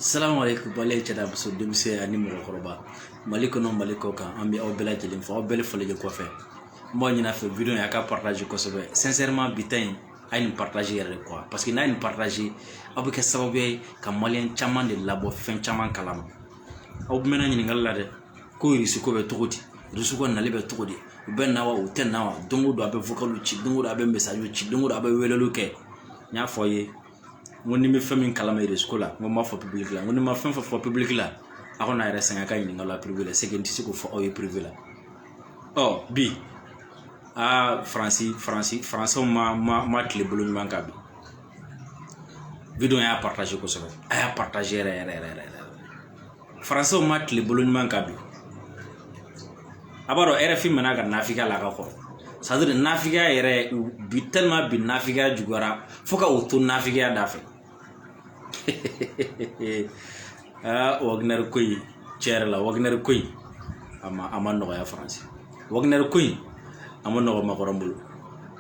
Assalamu alaikum bale cɛda muso denmisɛn ani mɔgɔkɔrɔba Mali kɔnɔ Mali kɔ kan an bɛ aw bɛɛ lajɛlen fɔ aw bɛɛ fɔlen kɔfɛ n b'a ɲini a fɛ vidéo in a ka partage kosɛbɛ sincèrement bi ta in a ye nin partage yɛrɛ de quoi parce que n'a ye nin partage aw bɛ kɛ sababu ye ka maliyɛn caman de labɔ fɛn caman kalama aw mɛnna ɲininkali la dɛ ko Russie ko bɛ cogo di Russie ko nali bɛ cogo di u bɛ na wa u tɛ na wa don o don a bɛ vocal ci don o don a bɛ message ci don o don a bɛ weleliw kɛ n y'a fɔ aw ye ngo ni me fɛn min kalama Russie ko la ngo ma fɔ public la ngo ni ma fɛn fɔ public la a ko na yɛrɛ sɛgɛn ka ɲininkali la privé la c'est que n tɛ se k'o fɔ aw ye privé la bi Français ma tile bolo ɲuman kan bi vidéo y'a partager kosɛbɛ a y'a partager yɛrɛ Français ma tile bolo ɲuman kan bi a b'a dɔn RFI mɛna ka nafigiya la a ka kɔrɔ c'est à dire nafigiya yɛrɛ bi tellement bi nafigiya juguyara fo ka o to nafigiya da fɛ Wagner ko in tiɲɛ yɛrɛ la Wagner ko in a ma nɔgɔya France Wagner ko in a ma nɔgɔ makɔrɔn bolo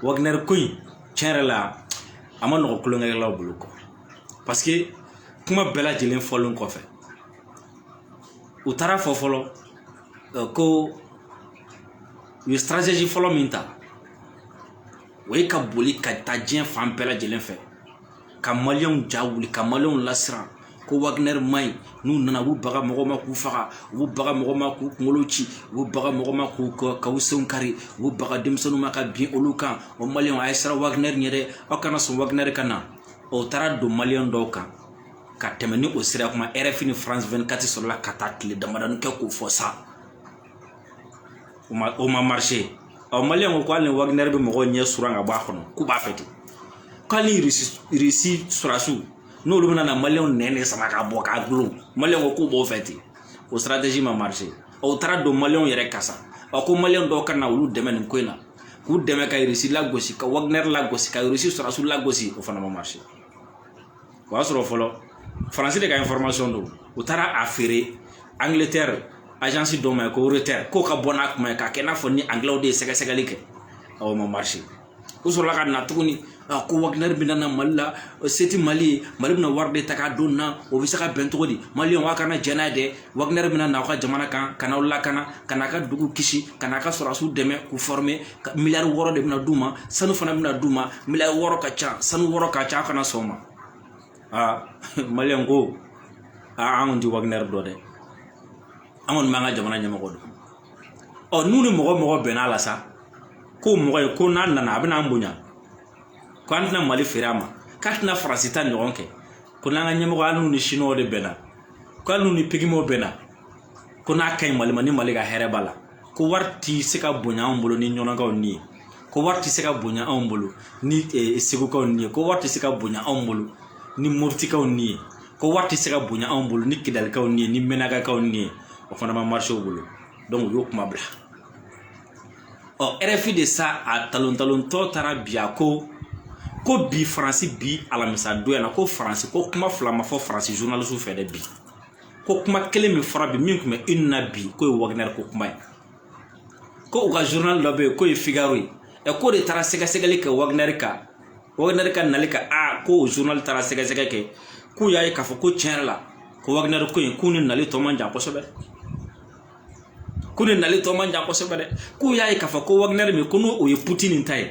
Wagner ko in tiɲɛ yɛrɛ la a ma nɔgɔ kulonkɛlaw bolo quoi parce que kuma bɛɛ lajɛlen fɔlen kɔfɛ u taara fɔ fɔlɔ ko u ye stratégie fɔlɔ min ta o ye ka boli ka taa diɲɛ fan bɛɛ lajɛlen fɛ ka maliyɛnw ja wuli ka maliyɛnw lasiran ko Wagner maɲi n'u nana u b'u baga mɔgɔ ma k'u faga u b'u baga mɔgɔ ma k'u kunkolo ci u b'u baga mɔgɔ ma k'u senw kari u b'u baga denmisɛnninw ma ka bin olu kan o maliyɛnw a ye siran Wagner ɲɛ dɛ aw kana sɔn Wagner ka na o taara don maliyɛn dɔw kan ka tɛmɛ ni o sira kuma RFI ni France 24 sɔrɔla ka taa tile damadɔni kɛ k'o fɔ sa o ma marché maliyɛnw ko hali ni Wagner bɛ mɔgɔw ɲɛ suran ka bɔ a kɔnɔ k'u b'a fɛ ten k'hali ni Russie surasiw n'olu bɛna na maliyɛnw nɛn sama ka bɔ k'a gulon maliyɛnw ko k'u b'o fɛ ten o stratégie ma marché o taara don maliyɛnw yɛrɛ kasa ko maliyɛn dɔw ka na olu dɛmɛ nin ko in na k'u dɛmɛ ka Russie lagosi ka Wagner lagosi ka Russie surasiw lagosi o fana ma marché o y'a sɔrɔ fɔlɔ France de ka information don u taara a feere Angleterre agence dɔ ma ko Reuters k'o ka bɔ n'a kuma ye k'a kɛ n'a fɔ ni anglais de ye sɛgɛsɛgɛli kɛ o ma marché u sɔrɔla ka na tuguni ko Wagner bɛna na Mali la se tɛ Mali ye Mali bɛna wari de ta k'a don na o bɛ se ka bɛn cogo di maliyɛnw a kana jɛn n'a ye dɛ Wagner bɛna na aw ka jamana kan ka n'aw lakana ka n'a ka dugu kisi ka n'a ka sɔrɔdasiw dɛmɛ k'u former miliyari 6 de bɛna d'u ma sanu fana bɛna d'u ma miliyari 6 ka ca sanu 6 ka ca a kana sɔn o ma maliyɛn ko anw tɛ Wagner dɔ dɛ an kɔni b'an ka jamana ɲɛmɔgɔ don n'u ni mɔgɔ bɛnna la sa ko mɔgɔ ye ko n'a nana a bɛna an bonya ko an tɛna Mali feere a ma k'a tɛna Faransi ta ɲɔgɔn kɛ ko n'an ka ɲɛmɔgɔ hali n'u ni Chinois de bɛnna ko hali n'u ni Pygméo bɛnna ko n'a ka ɲi Mali ma ni Mali ka hɛrɛ b'a la ko wari tɛ se ka bonya anw bolo ni ɲɔnakaw ni ye ko wari tɛ se ka bonya anw bolo ni Segukaw ni ye ko wari tɛ se ka bonya anw bolo ni Moritikaw ni ye ko wari tɛ se ka bonya anw bolo ni Kidalikaw ni ye ni Menakakaw ni ye o fana ma marché u bolo donc u y'o kuma bila RFI de sa a talon-tɔ taara bi a ko bi Faransi bi alamisa don na ko Faransi ko kuma fila ma fɔ Faransi journaliste fɛ dɛ bi ko kuma kelen min fɔra bi min tun bɛ une na bi ko ye Wagner ko kuma ye ko u ka journal dɔ bɛ yen k'o ye Figaro ye k'o de taara sɛgɛsɛgɛli kɛ Wagner ka nali ka ko o journal taara sɛgɛsɛgɛ kɛ k'u y'a ye k'a fɔ ko tiɲɛ yɛrɛ la ko Wagner ko in k'u ni nali tɔ man jan kosɛbɛ k'u ni nali tɔ man jan kosɛbɛ dɛ k'u y'a ye k'a fɔ ko Wagner min ko n'o ye Poutine ta ye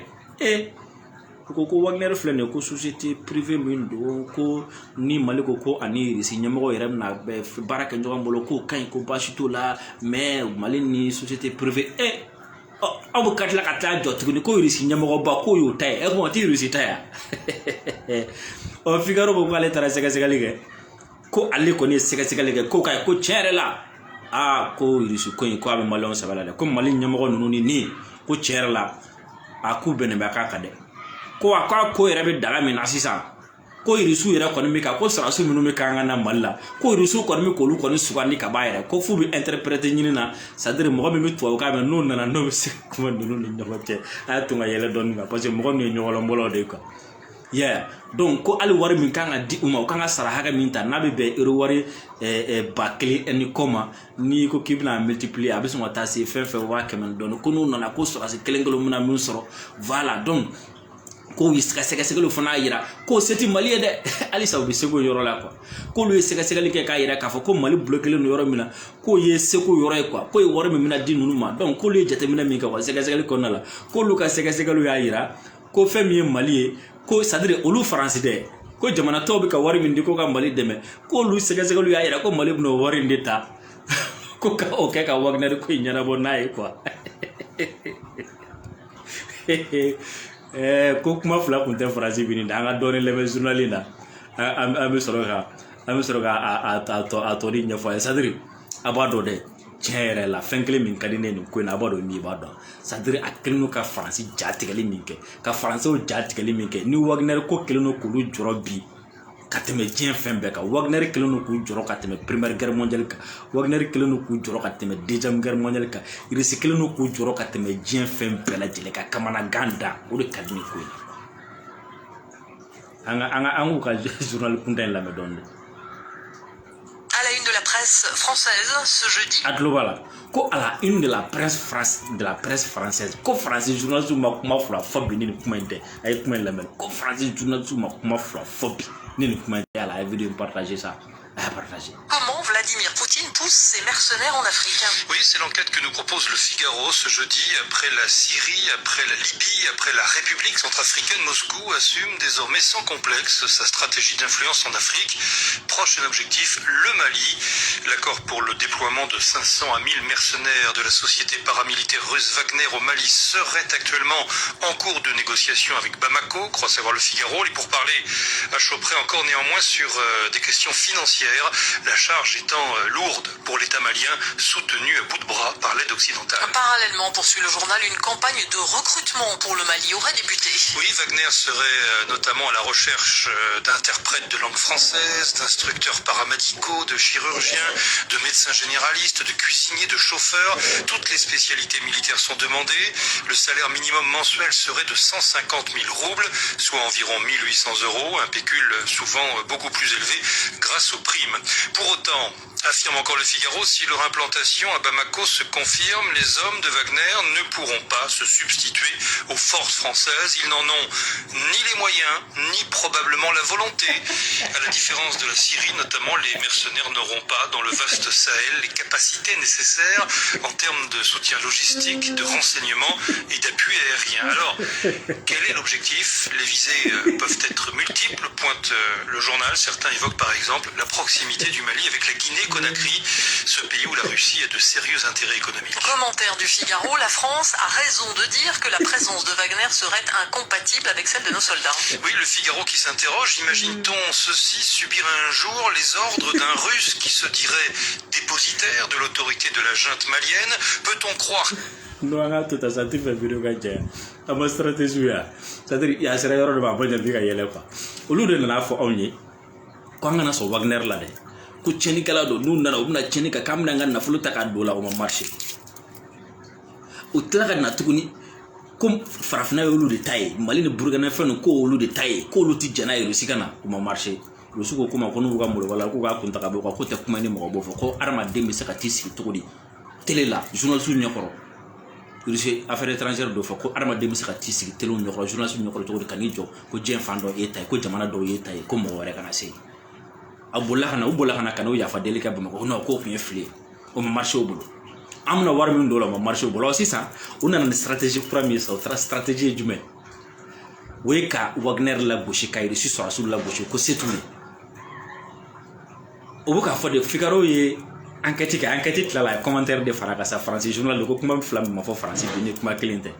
ko Wagner filɛ nin ye ko société privée min don ko ni Mali ko ani Russie ɲɛmɔgɔ yɛrɛ bɛna baara kɛ ɲɔgɔn bolo k'o ka ɲi ko baasi t'o la mais Mali ni société privée aw bɛ ka tila ka taa jɔ tuguni ko Russie ɲɛmɔgɔba k'o y'o ta ye ko o tɛ Russie ta ye Figaro ko k'ale taara sɛgɛsɛgɛli kɛ ko ale kɔni ye sɛgɛsɛgɛli kɛ ko k'a ye ko tiɲɛ yɛrɛ la ko Russie ko in ko a bɛ maliyɛnw sɛbɛ la dɛ ko Mali ɲɛmɔgɔ ninnu ni nin ko tiɲɛ yɛrɛ la k'u bɛnnen bɛ k'a kan dɛ ko ko yɛrɛ bɛ daga min na sisan ko Russiw yɛrɛ kɔni bɛ ka ko sarasiw minnu bɛ k'an ka na Mali la ko Russiw kɔni bɛ k'olu kɔni sugandi ka b'a yɛrɛ ko f'u bɛ interpréter ɲini na c'est à dire mɔgɔ min bɛ tubabukan mɛn n'o nana n'o bɛ se kuma ninnu ni ɲɔgɔn cɛ a y'a to ka yɛlɛ dɔɔnin kan parce que mɔgɔ ninnu ye ɲɔgɔnlɔnbɔlaw de ye quoi donc ko hali wari min kan ka di u ma u kan ka sara hakɛ min ta n'a bɛ bɛn euro wari 1000 ni kɔ ma n'i ko k'i bɛna multiplier a bɛ sɔn ka taa se fɛn 100 dɔɔnin ko n'u nana ko sɔrɔdasi kelen bɛna min sɔrɔ voilà donc ko yi sɛgɛsɛgɛli fana yira ko seti Mali ye dɛ alisa u bɛ seko yɔrɔ la quoi ko lu ye sɛgɛsɛgɛli kɛ k'a yira k'a fɔ ko Mali bloqué no yɔrɔ min na ko ye seko yɔrɔ ye quoi ko ye wari min bɛna di ninnu ma donc ko lu ye jateminɛ min kɛ quoi sɛgɛsɛgɛli kɔnɔna la ko lu ka sɛgɛsɛgɛliw y'a yira ko fɛn min ye Mali ye ko c'est à dire olu faransi dɛ ko jamana tɔw bɛ ka wari min di ko ka Mali dɛmɛ ko lu sɛgɛsɛgɛliw y'a yira ko Mali bɛna o wari in de ta ko ka o kɛ ka Wagner ko in ɲɛnabɔ n'a ye quoi ko kuma fila kun tɛ faransi bini da an ka dɔɔni lamɛn journal in na an bɛ sɔrɔ ka a tɔ di ɲɛfɔ a ye c'est à dire a b'a dɔn dɛ tiɲɛ yɛrɛ la fɛn kelen min ka di ne nin ko in na a b'a dɔn min b'a dɔn c'est à dire a kelen don ka faransi ja tigɛli min kɛ ka faransiw ja tigɛli min kɛ ni Wagner ko kelen don k'olu jɔrɔ bi ka tɛmɛ diɲɛ fɛn bɛɛ kan Wagner kelen don k'u jɔrɔ ka tɛmɛ première guerre mondiale kan Wagner kelen don k'u jɔrɔ ka tɛmɛ deuxième guerre mondiale kan Russie kelen don k'u jɔrɔ ka tɛmɛ diɲɛ fɛn bɛɛ lajɛlen ka kamanagan da o de ka di ne ko in an k'u ka journal kunta in lamɛn dɔɔni. À la une de la presse française ce jeudi. A tulo b'a la ko à la une de la presse française ko faransi journaliste ma kuma fila fɔ bi ni nin kuma in tɛ a ye kuma in lamɛn ko faransi journaliste ma kuma fila fɔ bi ni nin kuma in tɛ a la vidéo partager ça. Comment Vladimir Poutine pousse ses mercenaires en Afrique? Oui, c'est l'enquête que nous propose le Figaro ce jeudi. Après la Syrie, après la Libye, après la République centrafricaine, Moscou assume désormais sans complexe sa stratégie d'influence en Afrique. Prochain objectif, le Mali. L'accord pour le déploiement de 500 à 1000 mercenaires de la société paramilitaire russe Wagner au Mali serait actuellement en cours de négociation avec Bamako, croit savoir le Figaro. Et pour parler à chaud près encore néanmoins sur des questions financières, la charge étant lourde pour l'État malien, soutenu à bout de bras par l'aide occidentale. Parallèlement, poursuit le journal, une campagne de recrutement pour le Mali aurait débuté. Oui, Wagner serait notamment à la recherche d'interprètes de langue française, d'instructeurs paramédicaux, de chirurgiens, de médecins généralistes, de cuisiniers, de chauffeurs. Toutes les spécialités militaires sont demandées. Le salaire minimum mensuel serait de 150 000 roubles, soit environ 1800 €, un pécule souvent beaucoup plus élevé grâce aux primes. Pour autant, affirme encore le Figaro, si leur implantation à Bamako se confirme, les hommes de Wagner ne pourront pas se substituer aux forces françaises. Ils n'en ont ni les moyens, ni probablement la volonté. À la différence de la Syrie, notamment, les mercenaires n'auront pas, dans le vaste Sahel, les capacités nécessaires en termes de soutien logistique, de renseignement et d'appui aérien. Alors, quel est l'objectif? Les visées peuvent être multiples, pointe le journal. Certains évoquent par exemple la proximité du Mali avec la Guinée-Conakry, ce pays où la Russie a de sérieux intérêts économiques. Commentaire du Figaro, la France a raison de dire que la présence de Wagner serait incompatible avec celle de nos soldats. Oui, le Figaro qui s'interroge, imagine-t-on ceci subir un jour les ordres d'un Russe qui se dirait dépositaire de l'autorité de la junte malienne? Peut-on croire non tout ça tu fais vidéo gagne à ma stratégie c'est-à-dire il y a ces erreurs de ma bonne vie à yele pas au lieu de na fo onye ko ngana so Wagner la de ko tieni kala do nu nana ubna tieni ka kamna ngana fulu taka dola o marché o tlaka na tukuni comme farafna yolu de taille Mali ne Burkina Faso ko olu de taille ko olu ti jana yelu sikana o marché le suko kuma ko nu ga mulo wala ko ga kunta ka be ko te kuma ni mo bo fo ko arma dembe saka tisi tugudi télé la journal su ñokoro Russie affaires étrangères do fo ko arma dembe saka tisi télé ñokoro journal su ñokoro tugudi kan ni jo ko jen fando e tay ko jamana do e tay ko mo wore kana sey abola kana kana ya fa delika ba ko no ko fin flé o marché au boulot amna war min do la marché au boulot aussi ça on a une stratégie première ça tra stratégie du mais weka Wagner la gauche kayri si so asul la gauche ko c'est tout o boka fa de Figaro ye enquête la commentaire de Faraka sa français journal de ko kuma flam ma fo français bi ni kuma cliente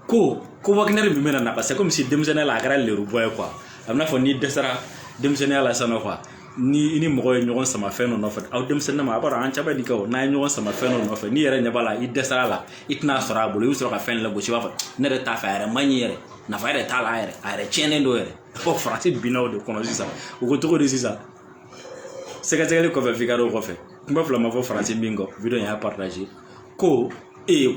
ko Wagner mi mena na parce comme si demzena la gara le ruboy quoi amna fo ni desara demzena la sana quoi ni mogo ñogon sama feno no fa aw demzena ma bara an chaba dikaw na ñogon sama feno no fa ni yere ñabala i desara la itna sora bolo yusro ka fen la go ci wa fa ne de ta fa maniere na fa de ta la are chene do yere ko français binaw de kono sisa o ko to de sisa sekatele ko fa Figaro ko fe kuma fla ma fo français bingo video ya partager ko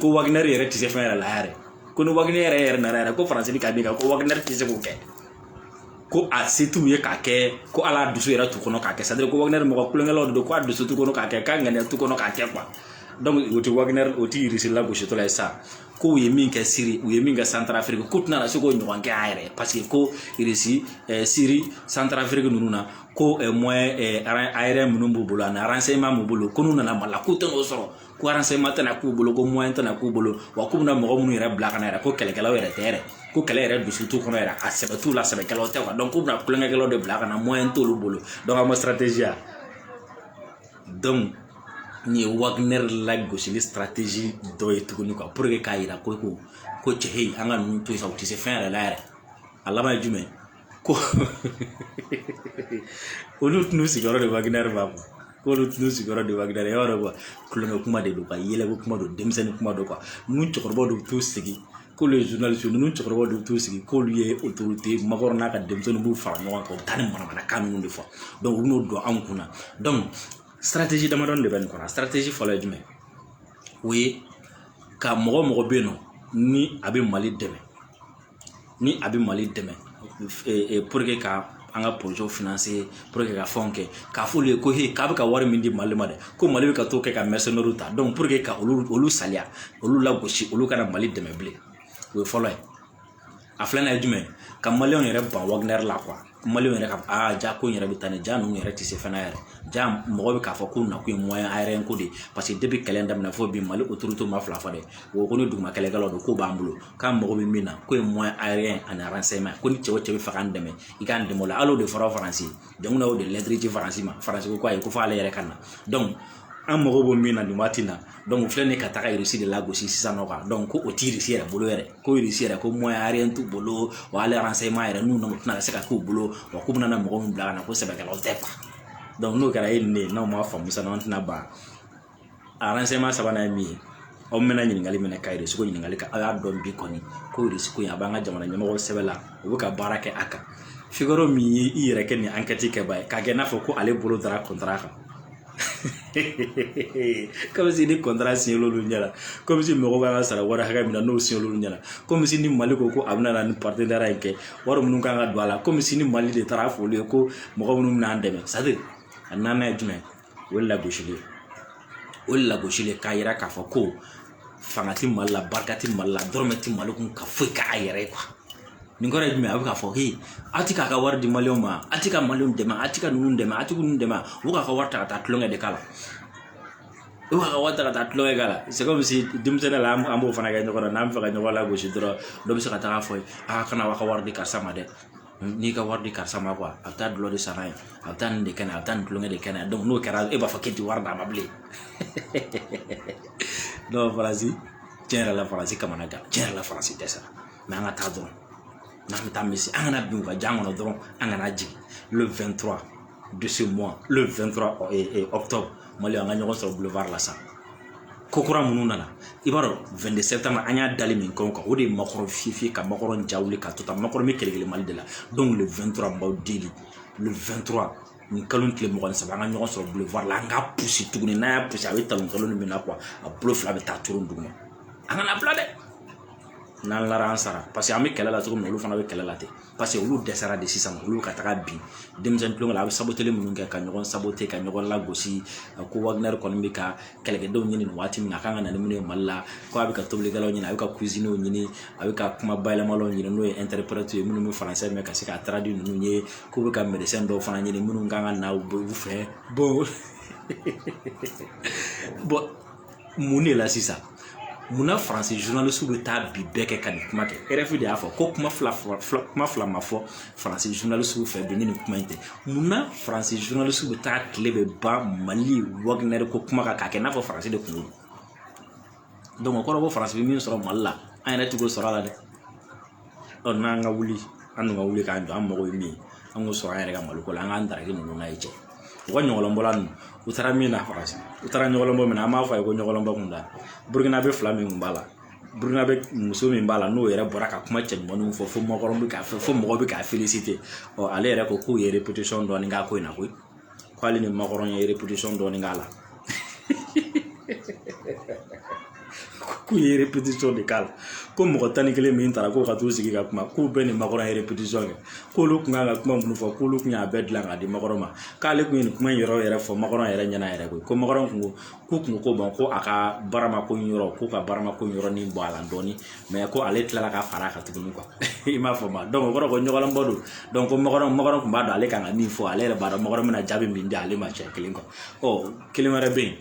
ko Wagner yere ti se fa la are ko no Wagner yere na ra ko français bi ka binga ko Wagner ti se ko ke ko a setu ye ka ke ko ala dusu yera tu kono ka ke c'est-à-dire ko Wagner mo ko kulengelo do ko dusu tu kono ka ke ka ngane tu kono ka ke quoi donc o ti Wagner o ti irisi la gosi to la sa ko ye min kɛ Syrie u ye min kɛ Centrafrique ko tɛna se k'o ɲɔgɔn kɛ a yɛrɛ parce que ko irisi Syrie Centrafrique ninnu na ko moyen aérien minnu b'u bolo ani renseignement b'u bolo ko n'u nana Mali la k'u tɛ n'o sɔrɔ ko renseignement tɛna k'u bolo ko moyen tɛna k'u bolo wa k'u bɛna mɔgɔ minnu yɛrɛ bila ka na yɛrɛ ko kɛlɛkɛlaw yɛrɛ tɛ yɛrɛ ko kɛlɛ yɛrɛ dusu t'u kɔnɔ yɛrɛ a sɛbɛ t'u la sɛbɛkɛlaw tɛ quoi donc k'u bɛna kulonkɛkɛlaw de bila ka na moyen t'olu bolo donc a ma stratégie ya donc ni Wagner la gosili stratégie dɔ ye tuguni quoi pour que k'a yira ko cɛ hey an ka ninnu to yen sa u tɛ se fɛn yɛrɛ la yɛrɛ a laban ye jumɛn ko olu tɛn'u sigiyɔrɔ de Wagner b'a fɔ k'olu tɛn'u sigiyɔrɔ de Wagner ye yɔrɔ quoi kulonkɛ kuma de don quoi yɛlɛko kuma don denmisɛnnin kuma don quoi ninnu cɛkɔrɔbaw de bɛ t'u sigi k'olu ye journaliste ninnu cɛkɔrɔbaw de bɛ t'u sigi k'olu ye autorité Makɔrɔ n'a ka denmisɛnninw b'u fara ɲɔgɔn kan u bɛ taa ni manamanakan ninnu de fɔ donc u bɛn'o don anw kunna donc stratégie damadɔni de bɛ nin kɔnɔ stratégie fɔlɔ ye jumɛn o ye ka mɔgɔ bɛ yen nɔ ni a bɛ Mali dɛmɛ pour que ka an ka projet financer pour que ka fɛnw kɛ k'a fɔ olu ye ko hey k'a bɛ ka wari min di Mali ma dɛ ko Mali bɛ ka t'o kɛ ka mercenaires ta donc pour que ka olu saliya olu lagosi olu kana Mali dɛmɛ bilen o ye fɔlɔ ye a filanan ye jumɛn ka maliyɛnw yɛrɛ ban Wagner la quoi maliyɛnw yɛrɛ ka ja ko in yɛrɛ bɛ taa nin ja ninnu yɛrɛ tɛ se fɛn na yɛrɛ ja mɔgɔ bɛ k'a fɔ k'u nakun ye moyen aérien ko de parce que depuis kɛlɛ in daminɛ fo bi Mali autorité ma fila fɔ dɛ o ko ni duguma kɛlɛkɛlaw don k'o b'an bolo k'an mago bɛ min na k'o ye moyen aérien ani renseignement ko ni cɛ o cɛ bɛ fɛ k'an dɛmɛ i k'an dɛmɛ o la hali o de fɔra Faransi jamana y'o de lettre ci Faransi ma Faransi ko ayi ko fɔ ale yɛrɛ ka na donc an mago bɛ min na nin waati in na donc filɛ nin ka taga Russie de lagosi sisan nɔ quoi donc ko o ti Russie yɛrɛ bolo yɛrɛ ko Russie yɛrɛ ko moyen aérien t'u bolo wa hali renseignement yɛrɛ n'u nana u tɛna se ka k'u bolo wa k'u bɛna na mɔgɔ min bila ka na ko sɛbɛkɛlaw tɛ quoi donc n'o kɛra e ni ne n'aw ma faamu sisan an tɛna ban a renseignement sabanan ye min ye aw mɛna ɲininkali minɛ ka Russie ko ɲininkali kan aw y'a dɔn bi kɔni ko Russie ko in a b'an ka jamana ɲɛmɔgɔw sɛbɛn la u bɛ ka baara kɛ a kan Figaro min ye i yɛrɛ kɛ nin enquête kɛba ye k'a kɛ n'a fɔ ko ale bolo dara contrat kan comme si ni contrat signé l'olu ɲɛna comme si mɔgɔw kan ka sara wari hakɛ min na n'o signé l'olu ɲɛna comme si ni Mali ko a bɛna na ni partenariat in kɛ wari minnu kan ka don a la comme si ni Mali de taara fɔ olu ye ko mɔgɔ minnu bɛna an dɛmɛ c'est à dire a naaninan ye jumɛn o ye lagosili ye k'a yira k'a fɔ ko fanga ti Mali la barika ti Mali la dɔrɔmɛ ti Mali kun ka foyi k'a yɛrɛ ye quoi nin kɔrɔ ye jumɛn a bɛ k'a fɔ hey a ti k'a ka wari di maliyɛnw ma a ti ka maliyɛnw dɛmɛ a ti ka ninnu dɛmɛ a ti ninnu dɛmɛ u k'a ka wari ta ka taa tulonkɛ de k'a la u k'a ka wari ta ka taa tulonkɛ k'a la c'est comme si denmisɛnnin la an b'o fana kɛ ɲɔgɔn na n'an bɛ fɛ ka ɲɔgɔn lagosi dɔrɔn dɔ bɛ se ka taga fɔ a kana aw ka wari di karisa ma dɛ n'i ka wari di karisa ma quoi a bɛ taa dulɔ de san n'a ye a bɛ taa nin de kɛ n'a ye a bɛ taa nin tulonkɛ de kɛ n'a ye donc n'o kɛra e b'a fɔ k'e ti wari d'a ma bilen donc Faransi tiɲɛ yɛrɛ la Faransi kamana gan tiɲɛ yɛrɛ la Faransi dɛsɛra mais an ka taa dɔrɔn n'an bɛ taa Messi an kana bin u ka jan kɔnɔ dɔrɔn an kana jigin le 23 de ce mois le 23 octobre Mali an ka ɲɔgɔn sɔrɔ boulevard la sa ko kura minnu nana i b'a dɔn 22 septembre an y'a dali min kɛ kan o de ye Makɔrɔ fiye ka Makɔrɔ ja wuli ka to ta Makɔrɔ bɛ kɛlɛkɛlɛ Mali de la donc le 23 m'aw deli le 23 nin kalo tile 23 an ka ɲɔgɔn sɔrɔ boulevard la an ka pousser tuguni n'a y'a pousser a bɛ talon talon min na quoi a bolo fila bɛ taa turu duguma an kana bila dɛ n'an lara an sara parce que an bɛ kɛlɛ la cogo min na olu fana bɛ kɛlɛ la ten parce que olu dɛsɛra de sisan olu ka taga bin denmisɛnnin tulonkɛ la a bɛ saboteli minnu kɛ ka ɲɔgɔn saboter ka ɲɔgɔn lagosi ko Wagner kɔni bɛ ka kɛlɛkɛdenw ɲini nin waati min na a kan ka na ni minnu ye Mali la ko a bɛ ka tobilikɛlaw ɲini a bɛ ka cuisiniers ɲini a bɛ ka kuma bayɛlɛmalaw ɲini n'o ye interprètes ye minnu bɛ français mɛn ka se ka traduire ninnu ye k'u bɛ ka médecin dɔw fana ɲini minnu kan ka na u fɛ bon mun de la sisan munna Faransi journaliste bɛ taa bi bɛɛ kɛ ka nin kuma kɛ RFI de y'a fɔ ko kuma fila ma fɔ Faransi journaliste fɛ bi ni nin kuma in tɛ munna Faransi journaliste bɛ taa tile bɛ ban Mali Wagner ko kuma kan k'a kɛ n'a fɔ Faransi de kun don donc o kɔrɔ ko Faransi bɛ min sɔrɔ Mali la an yɛrɛ ti k'o sɔrɔ a la dɛ ɔ n'an ka wuli an dun ka wuli k'an jɔ an mago ye min ye an k'o sɔrɔ an yɛrɛ ka Maliko la an k'an daraki ninnu n'a ye cɛ u ka ɲɔgɔnlɔnbɔla ninnu u taara min na Faransi u taara ɲɔgɔnlɔnbɔ min na an b'a fɔ a ye ko ɲɔgɔnlɔnbɔ kun da Burkina bɛ fila min kun b'a la Burkina bɛ muso min b'a la n'o yɛrɛ bɔra ka kuma cɛ ɲumanw fɔ fo mɔgɔ bɛ k'a féliciter ɔ ale yɛrɛ ko k'u ye répétition dɔɔni k'a ko in na koyi ko ale ni Makɔrɔ ye répétition dɔɔni k'a la k'u ye répétition de k'a la ko mɔgɔ 11 min taara ko ka t'u sigi ka kuma k'u bɛɛ ni Makɔrɔ ye répétition kɛ k'olu kun kan ka kuma minnu fɔ k'olu kun y'a bɛɛ dilan k'a di Makɔrɔ ma k'ale kun ye nin kuma in yɛrɛ fɔ Makɔrɔ yɛrɛ ɲɛna yɛrɛ koyi ko Makɔrɔ kun ko bon ko a ka baramako yɔrɔ ko ka baramako yɔrɔnin bɔ a la dɔɔni mais ko ale tilala ka fara a kan tuguni quoi i m'a fɔ ma donc o kɔrɔ ko ɲɔgɔnlabɔ don donc ko Makɔrɔ kun b'a dɔn ale kan ka min fɔ ale yɛrɛ b'a dɔn Makɔrɔ bɛna jaabi min di ale ma cɛ kelen quoi kelen wɛrɛ bɛ yen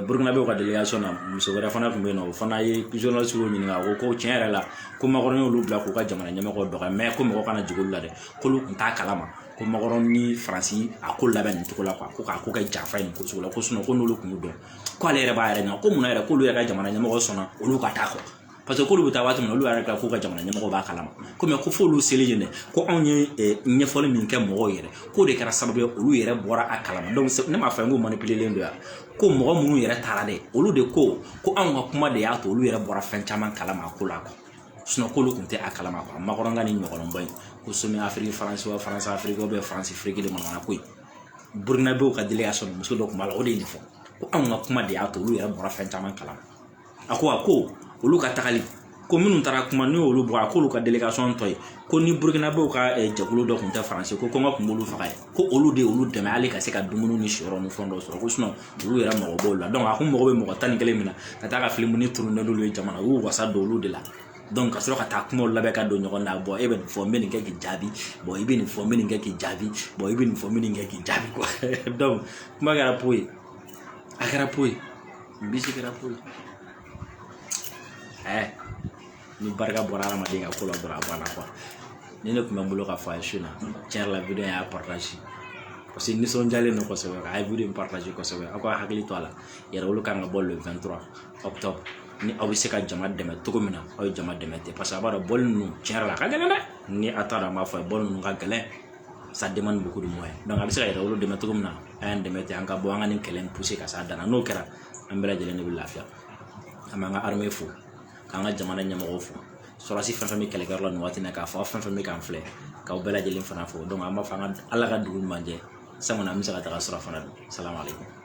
Burkina bɛ ka délégation na muso wɛrɛ fana tun bɛ yen nɔ o fana ye journaliste ɲininka ko tiɲɛ yɛrɛ la ko Makɔrɔ y'olu bila k'u ka jamana ɲɛmɔgɔ dɔgɔya mais ko mɔgɔ kana jigin olu la dɛ k'olu kun t'a kalama ko Makɔrɔ ni Faransi a ko labɛn nin cogo la quoi ko k'a ko kɛ janfa ye nin ko sugu la ko sinon ko n'olu kun y'u dɔn ko ale yɛrɛ b'a yɛrɛ ɲɛna ko mun na yɛrɛ k'olu yɛrɛ ka jamana ɲɛmɔgɔ sɔnna olu ka taa kɔ parce que k'olu bɛ taa waati min na olu yɛrɛ ka k'u ka jamana ɲɛmɔgɔ b'a kalama ko mais ko f'olu selen yen dɛ ko anw ye ɲɛfɔli min kɛ mɔgɔw yɛrɛ k'o de kɛra sababu ye olu yɛrɛ bɔra a kalama donc ne m'a fɔ n ko manipulelen don yan ko mɔgɔ minnu yɛrɛ taara dɛ olu de ko anw ka kuma de y'a to olu yɛrɛ bɔra fɛn caman kalama a ko la quoi sinon k'olu kun tɛ a kalama quoi Makɔrɔ ka ni ɲɔgɔnba in ko sommet Afrique France Afrique ou bien France Afrique de manamana ko Burkina bɛ'u ka délégation muso dɔ kun b'a la o de ye nin fɔ ko anw ka kuma de y'a to olu yɛrɛ bɔra fɛn caman kalama a ko olu ka tagali ko minnu taara kuma n'o olu bɔra k'olu ka délégation tɔ ye ko ni Burkina bɛ'u ka jɛkulu dɔ kun tɛ Faransi ko kɔngɔ kun b'olu faga ye ko olu de olu dɛmɛ hali ka se ka dumuni ni siyɔrɔ ni fɛn dɔw sɔrɔ ko sinon olu yɛrɛ mago b'olu la donc a kun mago bɛ mɔgɔ 11 min na ka taa ka film ni tourner n'olu ye jamana u y'u wasa don olu de la donc ka sɔrɔ ka taa kumaw labɛn ka don ɲɔgɔn na bon e bɛ nin fɔ n bɛ nin kɛ k'i jaabi bon i bɛ nin fɔ n bɛ nin kɛ k'i jaabi bon i bɛ nin fɔ n bɛ nin kɛ k'i jaabi quoi donc kuma kɛra po ye a kɛra po ye bisi kɛra po ye ni barika bɔra adamaden ka ko la dɔrɔn a banna quoi ni ne tun bɛ n bolo ka fɔ a ye su in na tiɲɛ yɛrɛ la video in y'a partage parce que nisɔndiyalen don kosɛbɛ a ye video in partage kosɛbɛ aw ka hakili to a la yɛrɛ olu kan ka bɔ le 23 octobre ni aw bɛ se ka jama dɛmɛ cogo min na aw ye jama dɛmɛ ten parce que a b'a dɔn bɔli ninnu tiɲɛ yɛrɛ la a ka gɛlɛn dɛ ni a t'a dɔn an b'a fɔ a ye bɔli ninnu ka gɛlɛn ça demande beaucoup de moyens donc a bɛ se ka yɛrɛ olu dɛmɛ cogo min na a y'an dɛmɛ ten an ka bɔ an ka nin kɛlɛ in pousser ka s'a dan na n'o kɛra an bɛɛ lajɛlen de bɛ lafiya an b'an ka armée fo k'an ka jamana ɲɛmɔgɔw fo sɔrɔsi fɛn fɛn bɛ kɛlɛkɛyɔrɔ la nin waati in na k'a fɔ fɛn fɛn bɛ k'an filɛ k'aw bɛɛ lajɛlen fana fo donc an b'a fɔ an ka ala ka dugu ɲuman jɛ sango na an bɛ se ka taga sɔrɔ fana don salamu aleykum